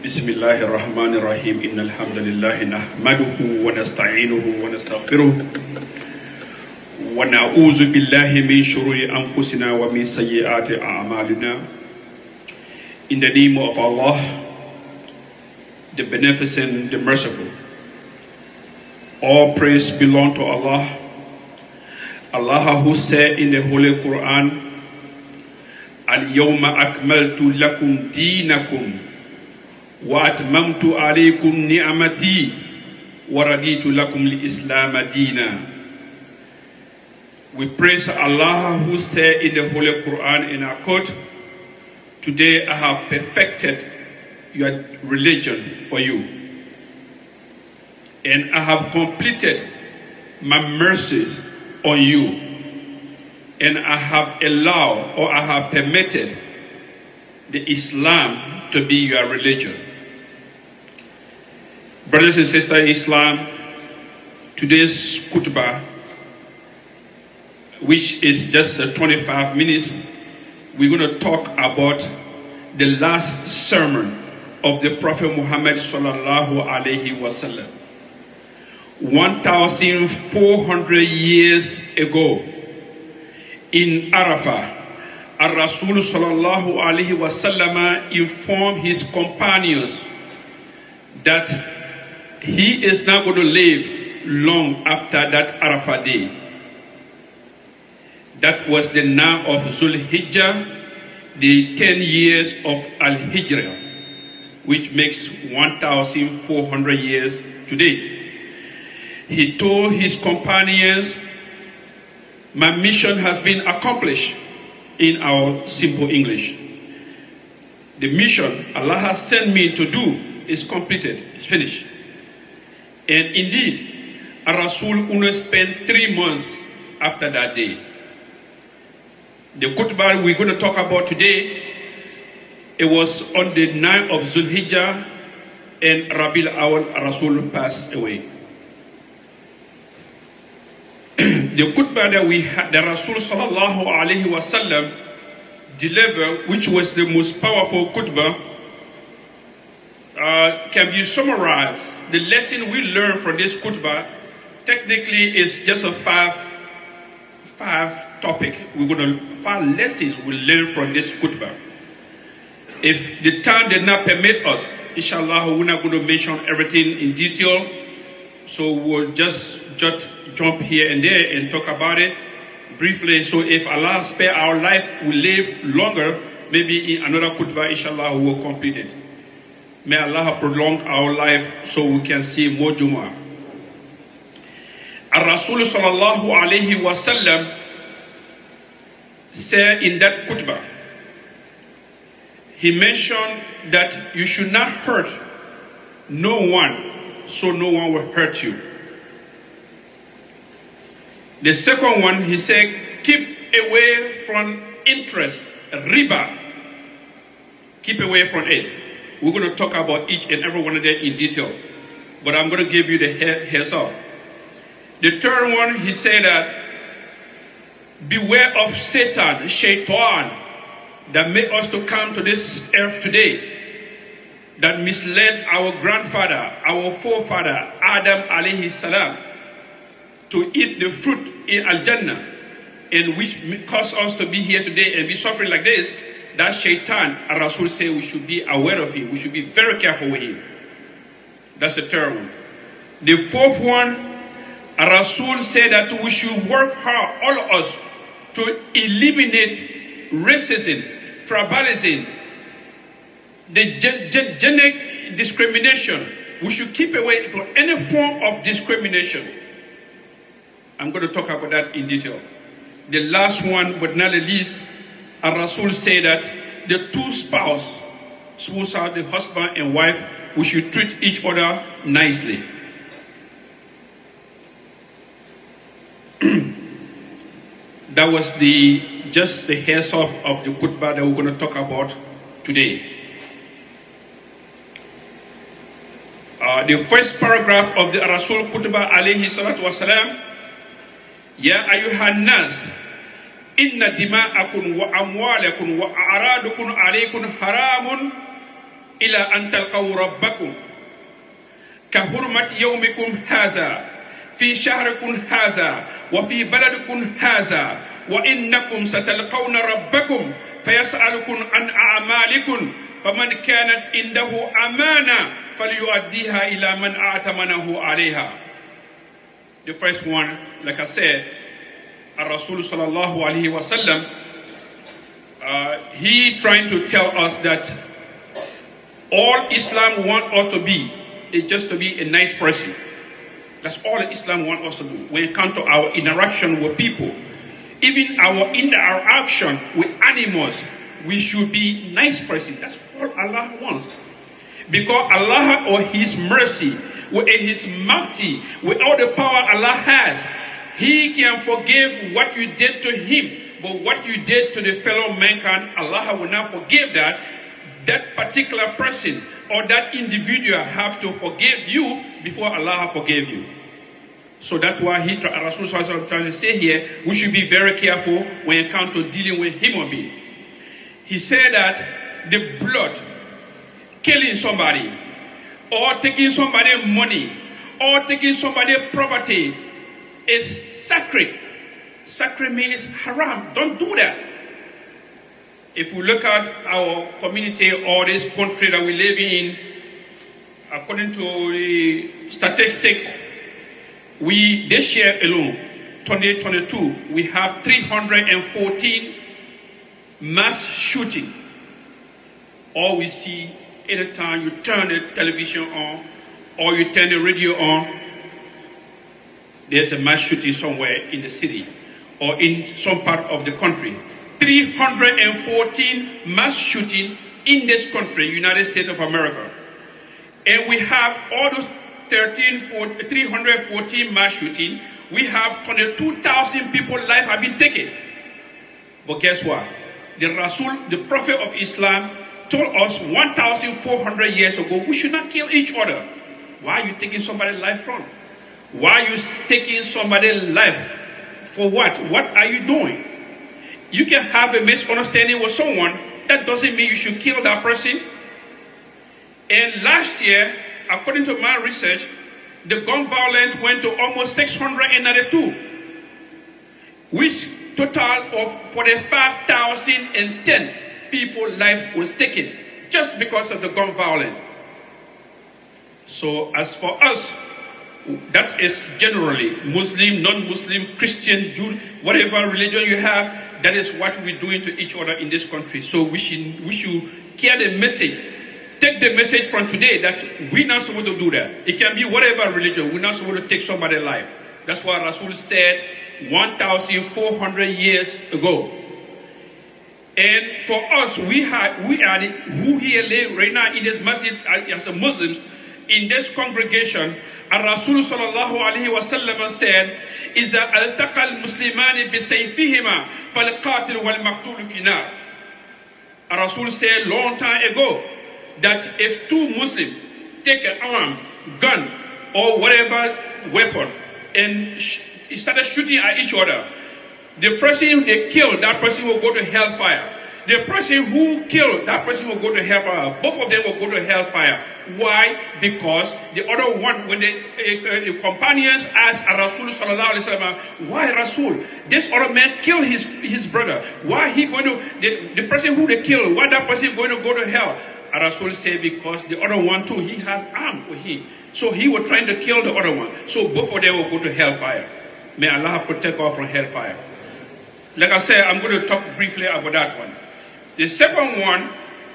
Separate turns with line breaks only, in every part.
بسم الله الرحمن الرحيم إن الحمد لله نحمده ونستعينه ونستغفره ونعوذ بالله من شرور أنفسنا ومن سيئات أعمالنا. In the name of Allah, the Beneficent, the Merciful. All praise belong to Allah. Allah who said in the Holy Quran, Al-Yawma akmaltu lakum dinakum wa atmamtu alaykum ni'amati wa raditu lakum li-Islam dina. We praise Allah who said in the Holy Quran in our quote, today I have perfected your religion for you, and I have completed my mercies on you, and I have allowed or I have permitted the Islam to be your religion. Brothers and sisters in Islam, today's khutbah, which is just 25 minutes, we're going to talk about the last sermon of the Prophet Muhammad sallallahu alaihi wasallam. 1,400 years ago in Arafah, Ar-Rasul sallallahu alaihi wasallam informed his companions that he is not going to live long after that Arafah day. That was the 9th of Zulhijjah, the 10 years of Al-Hijrah, which makes 1,400 years today. He told his companions, my mission has been accomplished. In our simple English, the mission Allah has sent me to do is completed, it's finished. And indeed, Ar-Rasul only spent 3 months after that day. The khutbah we're going to talk about today, it was on the 9th of Zulhijjah, and Rabiul Awwal Rasul passed away. The khutbah that we had, the Rasul sallallahu alaihi wasallam delivered, which was the most powerful khutbah, can be summarized. The lesson we learned from this khutbah technically is just a five topic. We're going to 5 lessons we learn from this khutbah. If the time did not permit us, inshallah, we're not going to mention everything in detail. So we'll just jump here and there and talk about it briefly. So if Allah spare our life, we live longer, maybe in another khutbah, inshallah, we will complete it. May Allah prolong our life so we can see more Jummah. Ar-Rasul sallallahu alayhi wa sallam said in that khutbah, he mentioned that you should not hurt no one, so no one will hurt you. The second one, he said, keep away from interest, riba. Keep away from it. We're going to talk about each and every one of them in detail, but I'm going to give you the heads up. The third one, he said that beware of Satan, shaitan, that made us to come to this earth today, that misled our grandfather, our forefather, Adam alayhi salam, to eat the fruit in Al-Jannah, and which caused us to be here today and be suffering like this. That shaitan, Ar-Rasul said we should be aware of him. We should be very careful with him. That's the third one. The fourth one, Ar-Rasul said that we should work hard, all of us, to eliminate racism, tribalism, the genetic discrimination. We should keep away from any form of discrimination. I'm going to talk about that in detail. The last one, but not the least, Ar-Rasul said that the two spouses, the husband and wife, we should treat each other nicely. That was just the heads up of the khutbah that we're going to talk about today. The first paragraph of the Rasul khutbah alayhi salatu wasalam, Ya ayuhan nas, inna dima'akum wa amwalakum wa a'radukum alaykum haramun إلى أن تلقوا ربكم كحرمة يومكم هذا في شهركم هذا وفي بلدكم هذا وإنكم ستلقون ربكم فيسألكم عن أعمالكم فمن كانت عنده أمانة فليؤديها إلى من أعتمنه عليها. The first one, like I said, Rasul sallallahu alaihi wasallam, he trying to tell us that all Islam want us to be is just to be a nice person. That's all Islam want us to do. When it comes to our interaction with people, even our interaction with animals, we should be nice person. That's all Allah wants. Because Allah, or His mercy, with His mighty, with all the power Allah has, He can forgive what you did to Him. But what you did to the fellow mankind, Allah will not forgive that. That particular person or that individual have to forgive you before Allah forgave you. So that's why Rasul is trying to say here, we should be very careful when it comes to dealing with human beings. He said that the blood, killing somebody, or taking somebody's money, or taking somebody's property is sacred. Sacred means haram. Don't do that. If we look at our community or this country that we live in, according to the statistics, this year alone, 2022, we have 314 mass shooting. All we see anytime you turn the television on or you turn the radio on, there's a mass shooting somewhere in the city or in some part of the country. 314 mass shooting in this country, United States of America. And we have all those 314 mass shooting. We have 22,000 people's life have been taken. But guess what? The Rasul, the Prophet of Islam, told us 1,400 years ago, we should not kill each other. Why are you taking somebody's life from? Why are you taking somebody's life? For what? What are you doing? You can have a misunderstanding with someone. That doesn't mean you should kill that person. And last year, according to my research, the gun violence went to almost 692, which total of 45,010 people's life was taken just because of the gun violence. So as for us, that is generally Muslim, non-Muslim, Christian, Jew, whatever religion you have, that is what we're doing to each other in this country. So we should carry the message. Take the message from today that we're not supposed to do that. It can be whatever religion. We're not supposed to take somebody's life. That's what Rasul said 1,400 years ago. And for us, we are who here live right now in this masjid as a Muslims, in this congregation, Rasul sallallahu alaihi wasallam said, "Iza altaqa al-muslimani bisayfihima fal-qatil wal-maqtul fi nar." Rasul said long time ago that if two Muslims take an arm, gun, or whatever weapon and started shooting at each other, the person they killed, that person will go to hellfire. The person who killed, that person will go to hellfire. Both of them will go to hellfire. Why? Because the other one, when the companions asked Rasul sallallahu alaihi wasallam, "Why Rasul? This other man killed his brother. Why he going to the person who they killed? Why that person going to go to hell?" Rasul said, because the other one too, he had armed with him. So he was trying to kill the other one. So both of them will go to hellfire. May Allah protect us from hellfire. Like I said, I'm going to talk briefly about that one. The second one,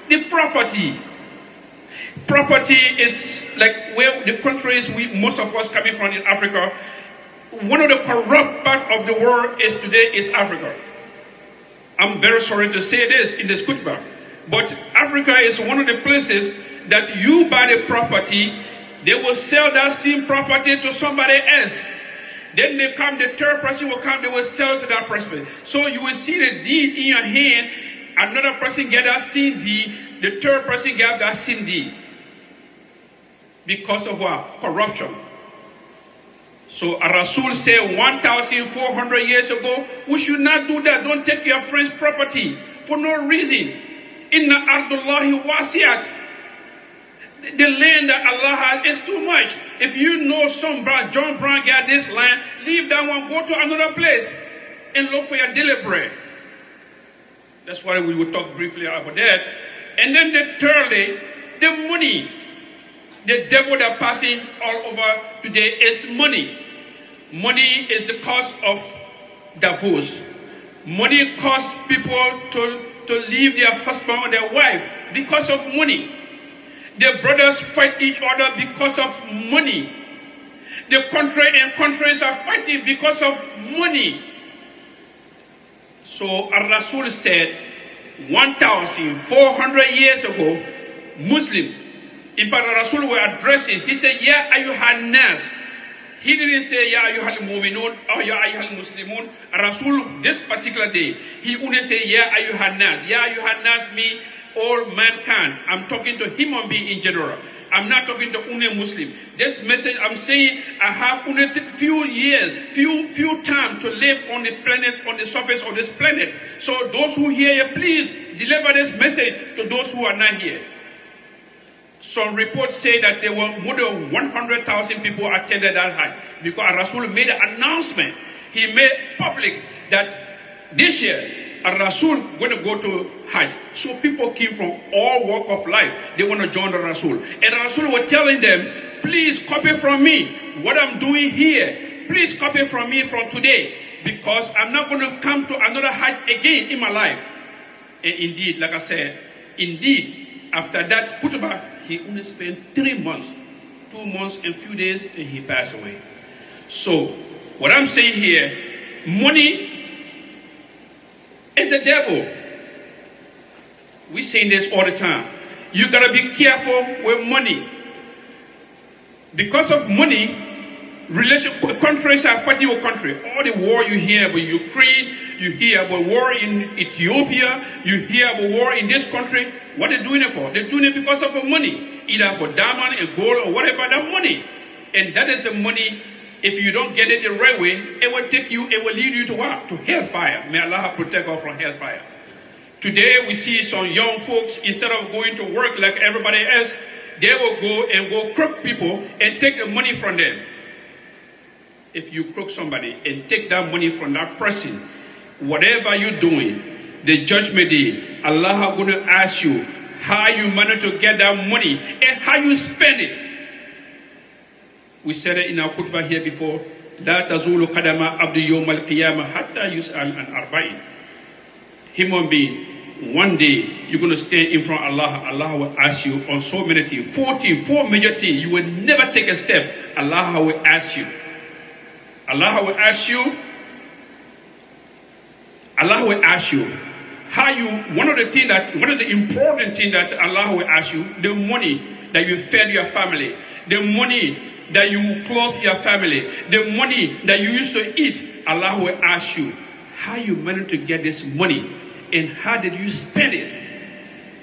the property. Property is like where the countries most of us coming from in Africa. One of the corrupt part of the world today is Africa. I'm very sorry to say this in this khutbah, but Africa is one of the places that you buy the property, they will sell that same property to somebody else. Then the third person will come, they will sell to that person. So you will see the deed in your hand, another person get that same deed, the third person get that same deed. Because of what? Corruption. So Rasul said 1,400 years ago, we should not do that. Don't take your friend's property for no reason. Inna ardullahi wasi'at. The land that Allah has is too much. If you know some John Brown got this land, leave that one, go to another place and look for your daily bread. That's why we will talk briefly about that. And then thirdly, the money. The devil that passing all over today is money. Money is the cause of divorce. Money causes people to leave their husband or their wife because of money. The brothers fight each other because of money. The country and countries are fighting because of money. So Rasul said 1,400 years ago, Muslim, in fact, Rasul were addressing, he said, Ya ayyuhan nas. He didn't say, Ya ayyuhal mu'minun or Ya ayyuhal muslimun. Rasul, this particular day, he only said, Ya ayyuhan nas. Ya ayyuhan nas means all mankind. I'm talking to human being in general. I'm not talking to only Muslim. This message I'm saying, I have only few years, few time to live on the planet, on the surface of this planet. So those who hear you, please deliver this message to those who are not here. Some reports say that there were more than 100,000 people attended that Hajj because Rasul made an announcement. He made public that this year Rasul going to go to Hajj. So people came from all walk of life. They want to join the Rasul. And Rasul was telling them, please copy from me what I'm doing here. Please copy from me from today because I'm not going to come to another Hajj again in my life. And indeed, like I said, indeed, after that khutbah, he only spent 3 months, 2 months and few days, and he passed away. So, what I'm saying here, money is the devil. We say this all the time. You gotta be careful with money. Because of money, countries are fighting with country. All the war you hear about Ukraine, you hear about war in Ethiopia, you hear about war in this country. What are they doing it for? They're doing it because of money. Either for diamond and gold or whatever, that money. And that is the money, if you don't get it the right way, it will take you, it will lead you to what? To hellfire. May Allah protect us from hellfire. Today we see some young folks, instead of going to work like everybody else, they will go crook people and take the money from them. If you crook somebody and take that money from that person, whatever you're doing, the judgment day, Allah is going to ask you how you manage to get that money and how you spend it. We said it in our khutbah here before. لا تزول قدم عبد يوم القيامة حتى يسأل عن أربعين. Human being, one day you're going to stand in front of Allah. Allah will ask you on so many things. 4 major things. You will never take a step. Allah will ask you. Allah will ask you. Allah will ask you how you. One of the important thing that Allah will ask you, the money that you fed your family, the money that you clothe your family, the money that you used to eat. Allah will ask you how you managed to get this money and how did you spend it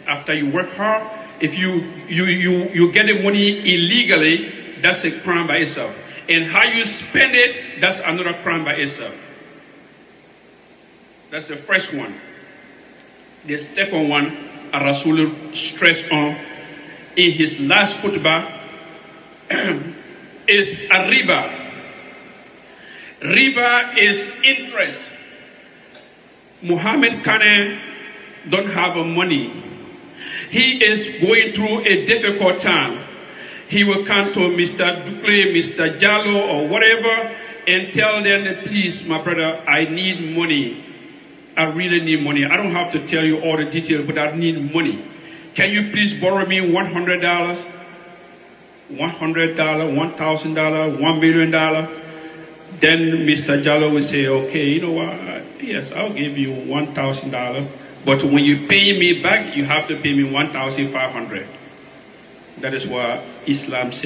after you work hard. If you get the money illegally, that's a crime by itself. And how you spend it, that's another crime by itself. That's the first one. The second one, Rasul stressed on in his last khutbah is a riba. Riba is interest. Muhammad Kane don't have money. He is going through a difficult time. He will come to Mr. Ducle, Mr. Jallo, or whatever, and tell them, please, my brother, I need money. I really need money. I don't have to tell you all the details, but I need money. Can you please borrow me $100? $100, $1,000, $1 million? Then Mr. Jallo will say, okay, you know what? Yes, I'll give you $1,000. But when you pay me back, you have to pay me $1,500. That is what Islam says.